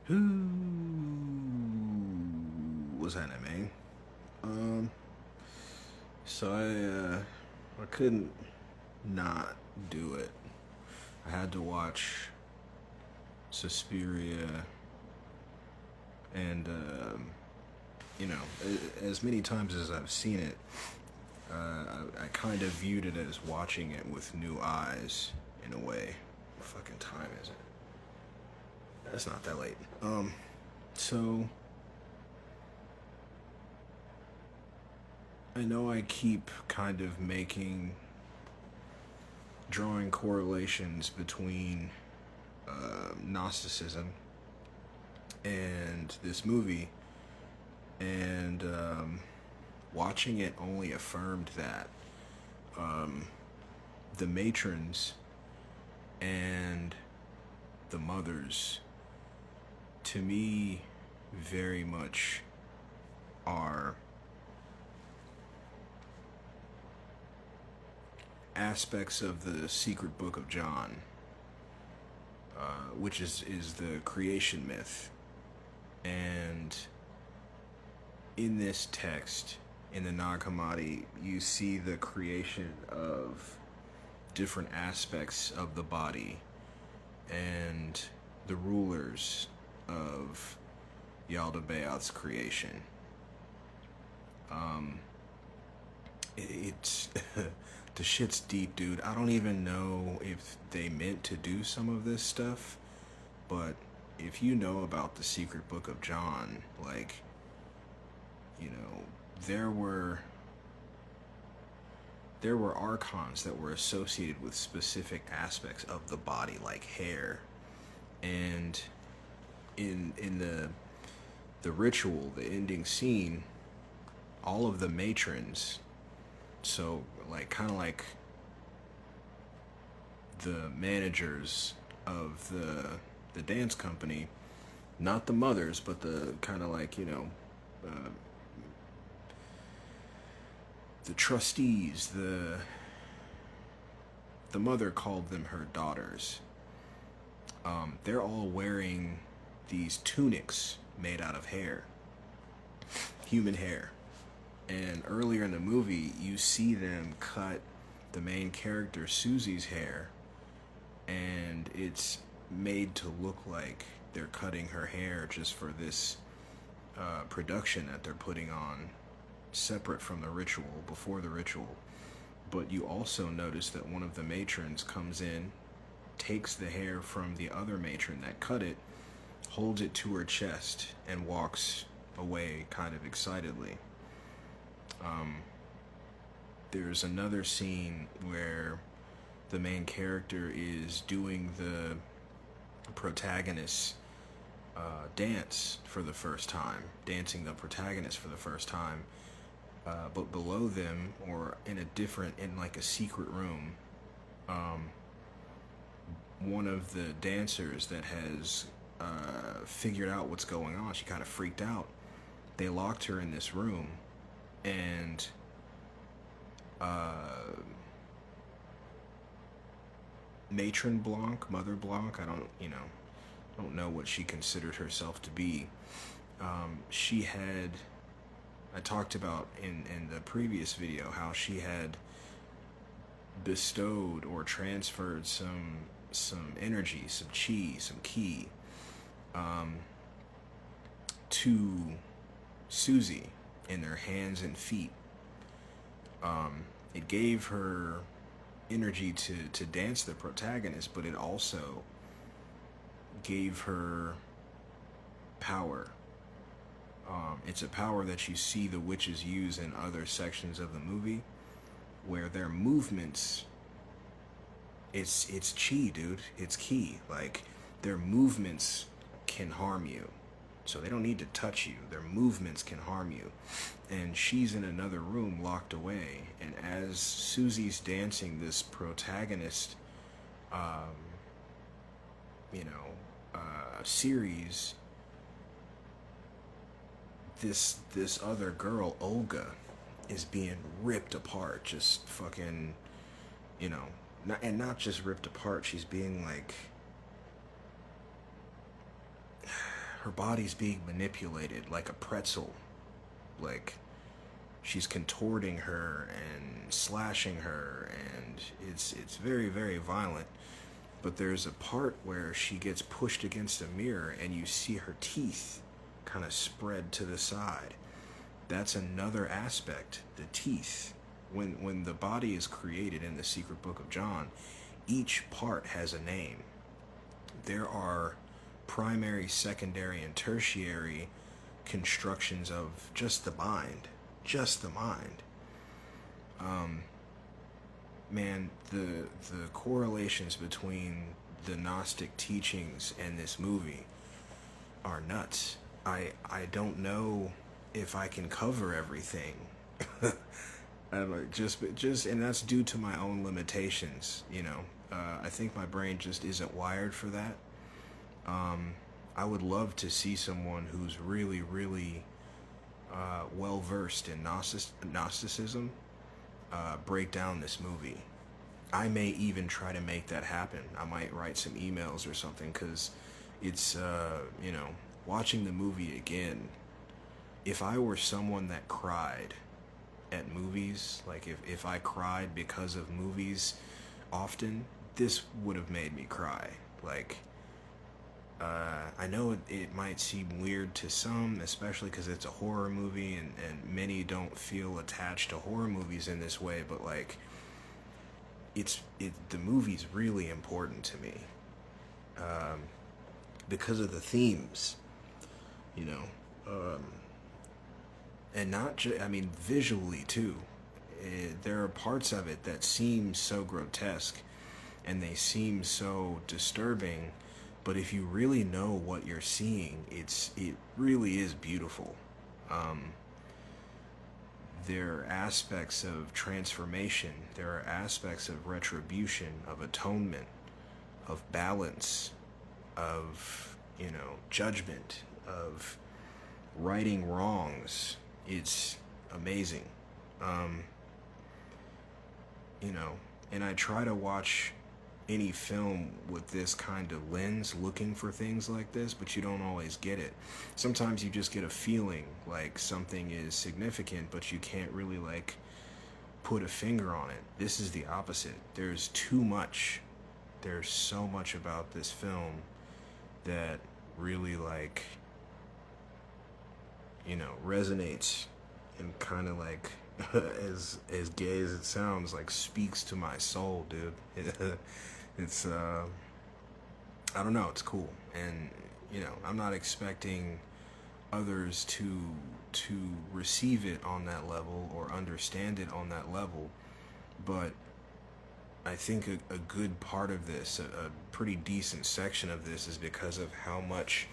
Who was that, man? Um, so I couldn't not do it. I had to watch Suspiria, and you know, as many times as I've seen it, I kind of viewed it as watching it with new eyes in a way. What fucking time is it? It's not that late. So I know I keep kind of drawing correlations between Gnosticism and this movie, and watching it only affirmed that the matrons and the mothers, to me, very much are aspects of the secret book of John, which is the creation myth. And in this text, in the Nag Hammadi, you see the creation of different aspects of the body and the rulers of Yaldabaoth's creation. It's the shit's deep, dude. I don't even know if they meant to do some of this stuff, but if you know about the secret book of John, like, you know, there were archons that were associated with specific aspects of the body, like hair, and in the ritual, the ending scene, all of the matrons, so like kind of like the managers of the dance company, not the mothers, but the kind of like, you know, the trustees, the mother called them her daughters. They're all wearing these tunics made out of hair, human hair. And earlier in the movie, you see them cut the main character Susie's hair, and it's made to look like they're cutting her hair just for this production that they're putting on, separate from the ritual, before the ritual. But you also notice that one of the matrons comes in, takes the hair from the other matron that cut it, holds it to her chest, and walks away kind of excitedly. There's another scene where the main character is doing the protagonist's dance for the first time, dancing the protagonist for the first time, but below them, or in like a secret room, one of the dancers that has figured out what's going on, she kind of freaked out. They locked her in this room, and Matron Blanc, Mother Blanc, I don't know what she considered herself to be. She had, I talked about in the previous video how she had bestowed or transferred some energy, some chi, some ki, to Susie in their hands and feet. It gave her energy to dance the protagonist, but it also gave her power. It's a power that you see the witches use in other sections of the movie, where their movements, it's chi, dude. It's ki. Like, their movements can harm you. So they don't need to touch you. Their movements can harm you. And she's in another room locked away. And as Susie's dancing this protagonist, series, this other girl, Olga, is being ripped apart. Just fucking, not just ripped apart. She's being like, her body's being manipulated like a pretzel. Like, she's contorting her and slashing her, and it's very, very violent. But there's a part where she gets pushed against a mirror and you see her teeth kind of spread to the side. That's another aspect, the teeth. When the body is created in the secret book of John, each part has a name. There are primary, secondary, and tertiary constructions of just the mind. Just the mind. Man, the correlations between the Gnostic teachings and this movie are nuts. I don't know if I can cover everything. And that's due to my own limitations, you know. I think my brain just isn't wired for that. I would love to see someone who's really, really well versed in Gnosticism break down this movie. I may even try to make that happen. I might write some emails or something, because it's, you know, watching the movie again, if I were someone that cried at movies, like if I cried because of movies often, this would have made me cry. Like, I know it might seem weird to some, especially because it's a horror movie, and many don't feel attached to horror movies in this way, but like, the movie's really important to me, because of the themes, you know, and not just, I mean, visually too. There are parts of it that seem so grotesque, and they seem so disturbing, but if you really know what you're seeing, it really is beautiful. There are aspects of transformation, there are aspects of retribution, of atonement, of balance, of, you know, judgment, of righting wrongs. It's amazing. You know, and I try to watch any film with this kind of lens, looking for things like this, but you don't always get it. Sometimes you just get a feeling like something is significant, but you can't really like put a finger on it. This is the opposite. There's too much. There's so much about this film that really, like, you know, resonates and kind of like, as gay as it sounds, like speaks to my soul, dude. It's I don't know, it's cool. And, you know, I'm not expecting others to receive it on that level or understand it on that level, but I think a good part of this, a pretty decent section of this, is because of how much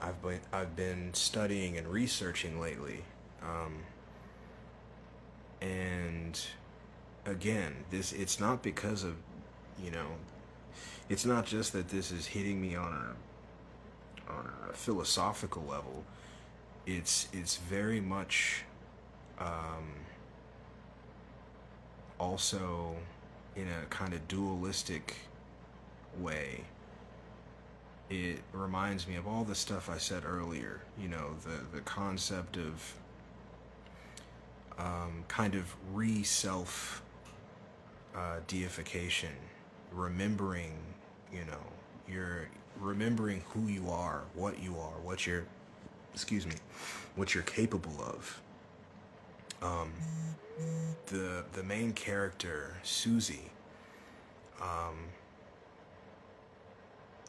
I've been studying and researching lately. And again, it's not because of, you know, it's not just that this is hitting me on a philosophical level. It's very much also in a kind of dualistic way. It reminds me of all the stuff I said earlier, you know, the concept of kind of re-self deification, remembering, you know, you're remembering who you are, what you're capable of. The main character, Susie,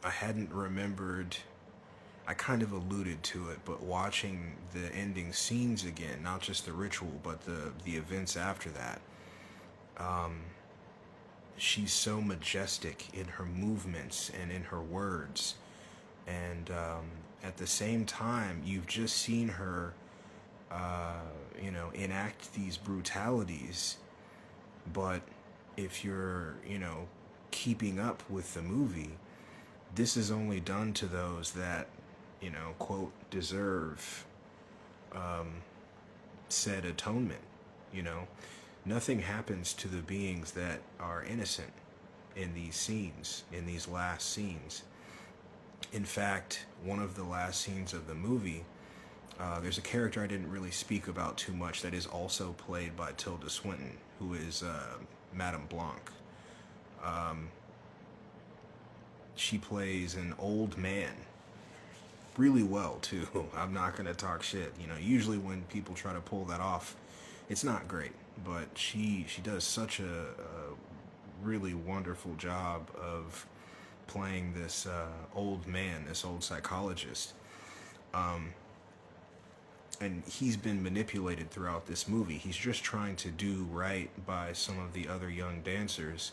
I hadn't remembered, I kind of alluded to it, but watching the ending scenes again, not just the ritual, but the events after that, she's so majestic in her movements and in her words. And at the same time, you've just seen her, you know, enact these brutalities. But if you're, you know, keeping up with the movie, this is only done to those that, you know, quote, deserve said atonement, you know. Nothing happens to the beings that are innocent in these scenes, in these last scenes. In fact, one of the last scenes of the movie, there's a character I didn't really speak about too much that is also played by Tilda Swinton, who is Madame Blanc. She plays an old man really well too. I'm not gonna talk shit. You know, usually when people try to pull that off, it's not great. But she does such a really wonderful job of playing this old man, this old psychologist. And he's been manipulated throughout this movie. He's just trying to do right by some of the other young dancers.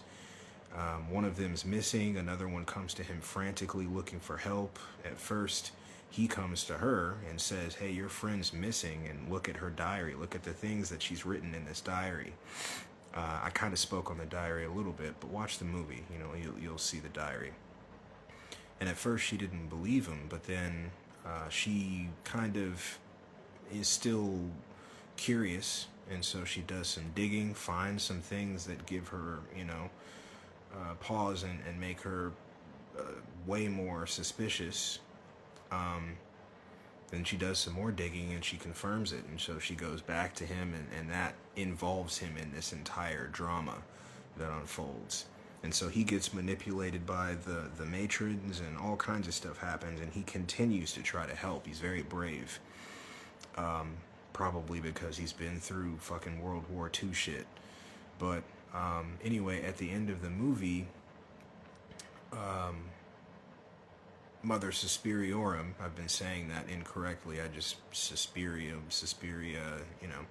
One of them's missing. Another one comes to him frantically looking for help. At first, he comes to her and says, hey, your friend's missing, and look at her diary. Look at the things that she's written in this diary. I kind of spoke on the diary a little bit, but watch the movie. You know, you'll see the diary. And at first, she didn't believe him, but then she kind of is still curious, and so she does some digging, finds some things that give her, you know, pause and make her way more suspicious. Then she does some more digging and she confirms it, and so she goes back to him, and that involves him in this entire drama that unfolds. And so he gets manipulated by the matrons, and all kinds of stuff happens, and he continues to try to help. He's very brave. Probably because he's been through fucking World War II shit. But anyway, at the end of the movie, Mother Suspiriorum, I've been saying that incorrectly, I just, Suspiria, you know,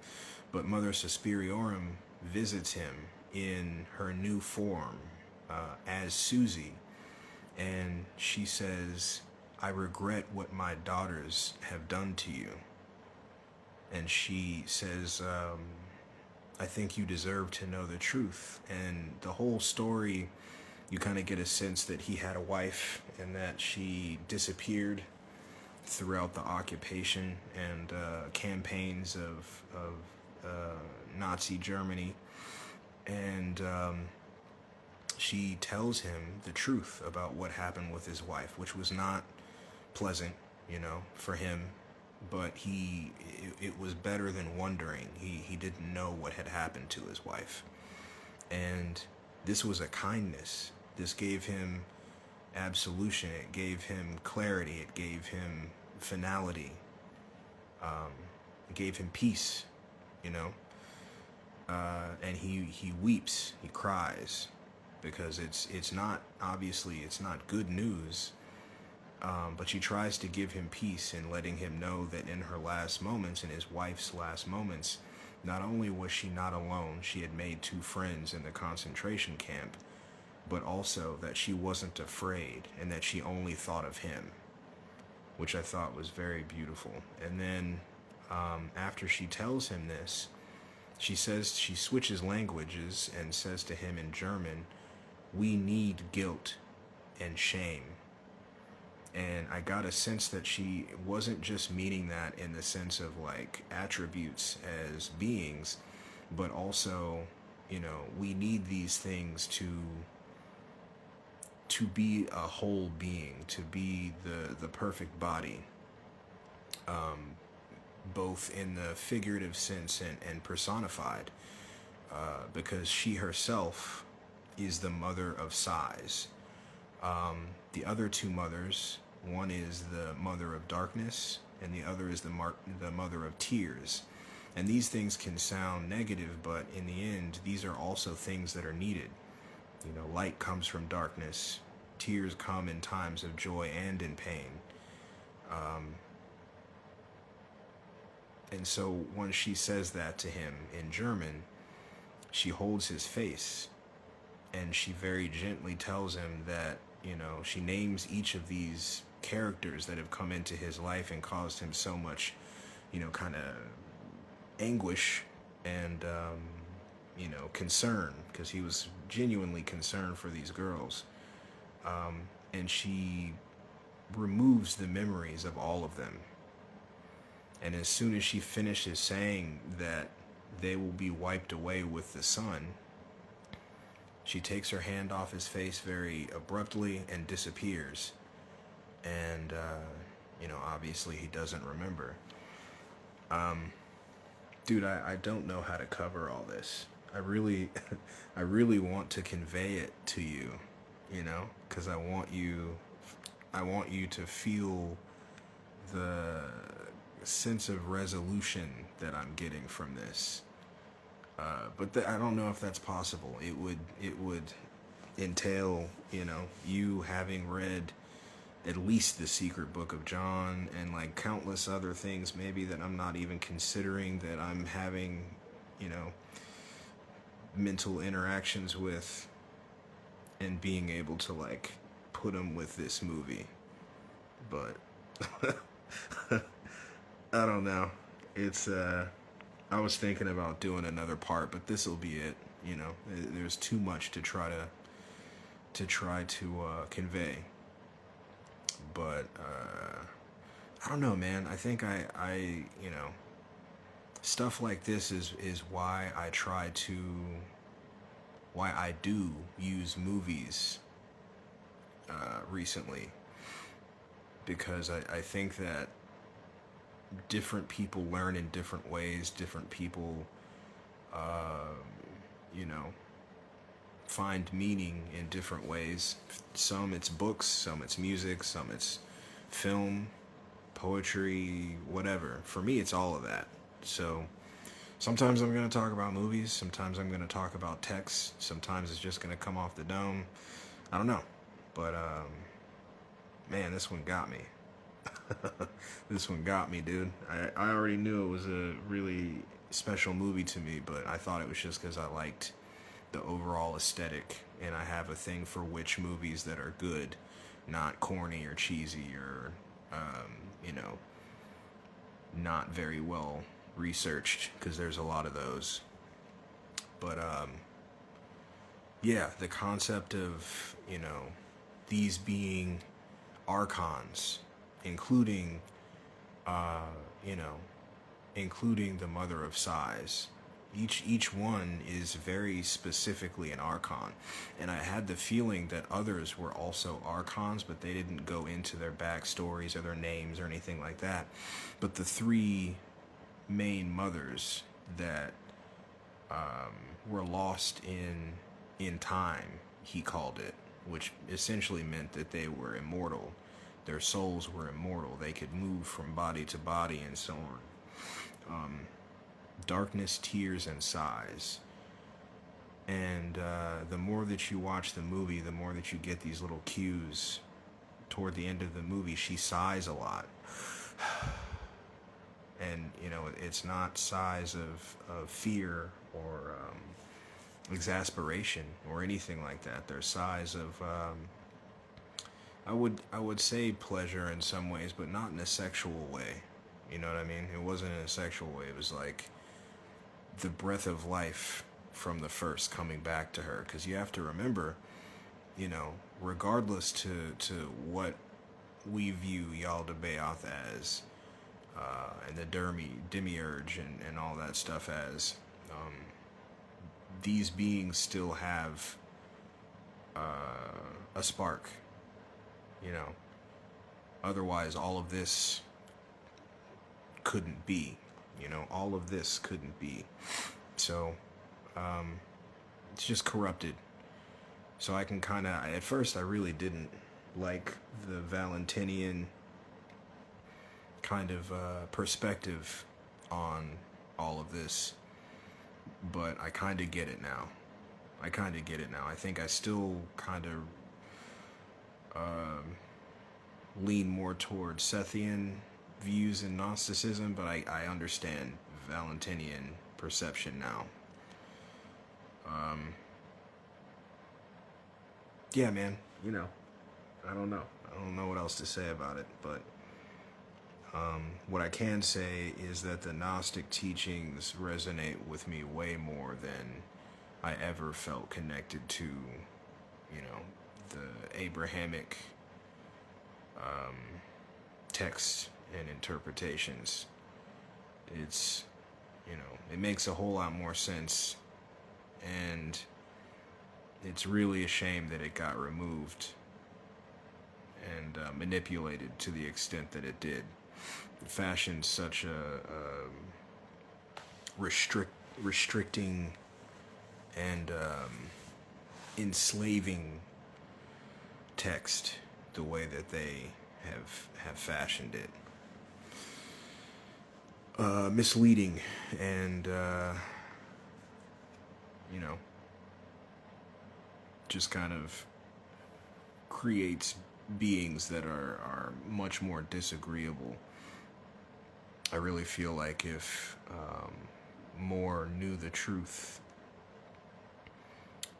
but Mother Suspiriorum visits him in her new form, as Susie, and she says, I regret what my daughters have done to you. And she says, I think you deserve to know the truth. And the whole story, you kind of get a sense that he had a wife and that she disappeared throughout the occupation and campaigns of Nazi Germany. And she tells him the truth about what happened with his wife, which was not pleasant, you know, for him. But it was better than wondering. He didn't know what had happened to his wife. And this was a kindness. This gave him absolution. It gave him clarity. It gave him finality. It gave him peace, you know. And he weeps. He cries. Because it's not, obviously, it's not good news. But she tries to give him peace in letting him know that in her last moments, in his wife's last moments, not only was she not alone, she had made 2 friends in the concentration camp, but also that she wasn't afraid and that she only thought of him, which I thought was very beautiful. And then after she tells him this, she switches languages and says to him in German, we need guilt and shame. And I got a sense that she wasn't just meaning that in the sense of like attributes as beings, but also, you know, we need these things to be a whole being, to be the perfect body, both in the figurative sense and personified, because she herself is the mother of size. The other 2 mothers, one is the mother of darkness, and the other is the mother of tears. And these things can sound negative, but in the end, these are also things that are needed. You know, light comes from darkness. Tears come in times of joy and in pain. And so when she says that to him in German, she holds his face, and she very gently tells him that, you know, she names each of these characters that have come into his life and caused him so much, you know, kind of anguish and, you know, concern, because he was genuinely concerned for these girls. And she removes the memories of all of them. And as soon as she finishes saying that they will be wiped away with the sun, she takes her hand off his face very abruptly and disappears. and obviously he doesn't remember. Dude, I don't know how to cover all this. I really, I really want to convey it to you, because I want you to feel the sense of resolution that I'm getting from this. But I don't know if that's possible. It would entail, you having read at least the Secret Book of John and like countless other things maybe that I'm not even considering, that I'm having, mental interactions with, and being able to like put them with this movie. But I don't know. It's I was thinking about doing another part, but this will be it. There's too much to try to convey. But I don't know, man. I think I stuff like this is why I do use movies recently, because I think that different people learn in different ways. Different people, you know, find meaning in different ways. Some it's books, some it's music, some it's film, poetry, whatever. For me, it's all of that. So sometimes I'm going to talk about movies, sometimes I'm going to talk about text, sometimes it's just going to come off the dome. I don't know. But, man, this one got me. This one got me, dude. I already knew it was a really special movie to me, but I thought it was just because I liked the overall aesthetic, and I have a thing for witch movies that are good, not corny or cheesy or, you know, not very well researched, because there's a lot of those. But, yeah, the concept of, you know, these being archons, including, you know, including the Mother of Sighs. Each one is very specifically an archon, and I had the feeling that others were also archons, but they didn't go into their backstories or their names or anything like that. But the three main mothers that were lost in time, he called it, which essentially meant that they were immortal. Their souls were immortal. They could move from body to body and so on. Darkness, tears, and sighs. And the more that you watch the movie, the more that you get these little cues. Toward the end of the movie, she sighs a lot. And, you know, it's not sighs of fear or exasperation or anything like that. They're sighs of, I would say pleasure in some ways, but not in a sexual way. You know what I mean? It wasn't in a sexual way. It was like the breath of life from the first coming back to her. Because you have to remember, you know, regardless to what we view Yaldabaoth as, and the demiurge and all that stuff as, these beings still have a spark, you know. Otherwise, all of this couldn't be, you know. All of this couldn't be. So, it's just corrupted. So I can kind of, at first I really didn't like the Valentinian kind of perspective on all of this, but I kind of get it now. I think I still kind of lean more towards Sethian views in Gnosticism, but I understand Valentinian perception now. Yeah, man, you know, I don't know what else to say about it, but what I can say is that the Gnostic teachings resonate with me way more than I ever felt connected to, you know, the Abrahamic texts and interpretations. It's, you know, it makes a whole lot more sense, and it's really a shame that it got removed. and manipulated to the extent that it did. It fashioned such a restricting and enslaving text the way that they have fashioned it. Misleading and just kind of creates beings that are much more disagreeable. I really feel like if more knew the truth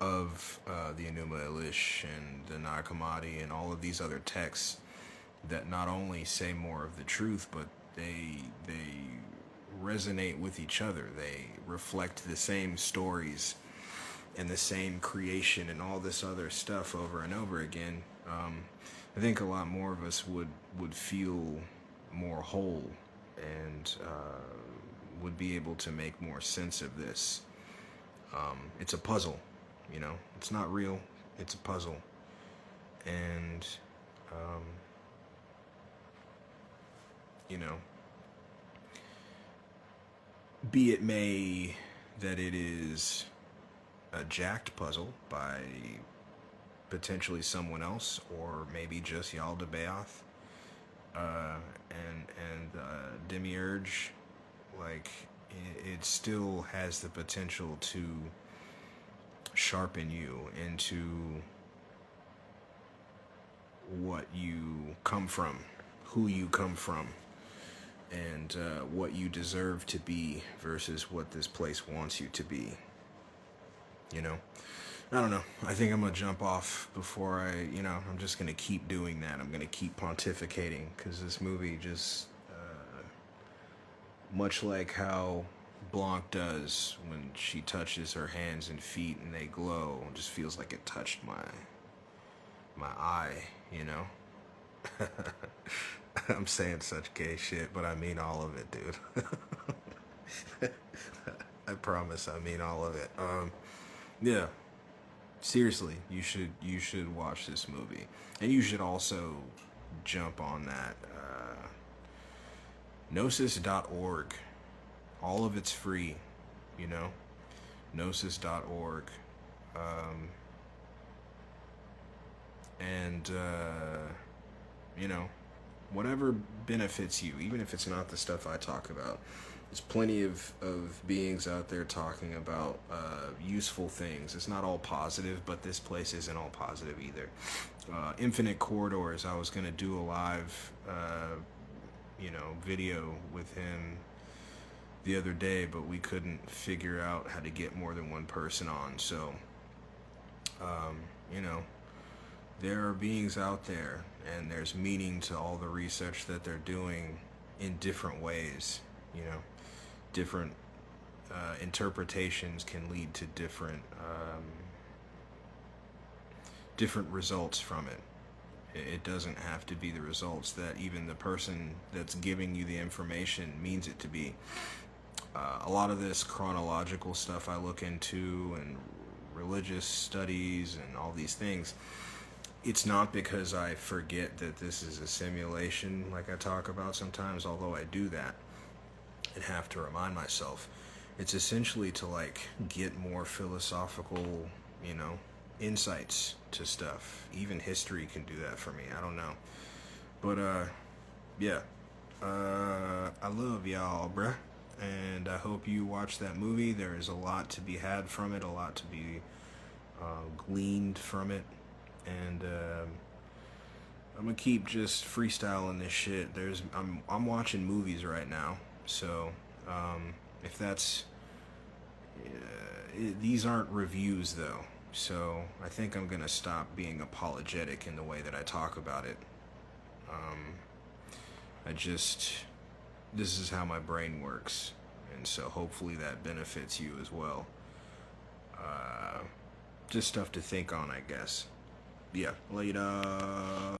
of the Enuma Elish and the Nag Hammadi and all of these other texts that not only say more of the truth, but they resonate with each other. They reflect the same stories and the same creation and all this other stuff over and over again. I think a lot more of us would feel more whole and would be able to make more sense of this. It's a puzzle, it's not real, it's a puzzle. And be it may that it is a jacked puzzle by potentially someone else, or maybe just Yalda Bayoth and Demiurge, like it still has the potential to sharpen you into what you come from, who you come from, and what you deserve to be versus what this place wants you to be. I don't know. I think I'm going to jump off before I'm just going to keep doing that. I'm going to keep pontificating, because this movie just, much like how Blanc does when she touches her hands and feet and they glow, it just feels like it touched my eye, I'm saying such gay shit, but I mean all of it, dude. I promise I mean all of it. Yeah. Seriously, you should watch this movie. And you should also jump on that GNOsis.org. All of it's free, GNOsis.org. And whatever benefits you, even if it's not the stuff I talk about. There's plenty of beings out there talking about useful things. It's not all positive, but this place isn't all positive either. Infinite Corridors, I was going to do a live, video with him the other day, but we couldn't figure out how to get more than one person on. So, there are beings out there, and there's meaning to all the research that they're doing in different ways. Different interpretations can lead to different results from it. It doesn't have to be the results that even the person that's giving you the information means it to be. A lot of this chronological stuff I look into, and religious studies and all these things, it's not because I forget that this is a simulation like I talk about sometimes, although I do that and have to remind myself. It's essentially to get more philosophical, insights to stuff. Even history can do that for me. I don't know. But yeah. I love y'all, bruh. And I hope you watch that movie. There is a lot to be had from it, a lot to be gleaned from it. And I'm gonna keep just freestyling this shit. I'm watching movies right now. So, if that's, these aren't reviews though, so I think I'm gonna stop being apologetic in the way that I talk about it. This is how my brain works, and so hopefully that benefits you as well. Just stuff to think on, I guess. Yeah, later.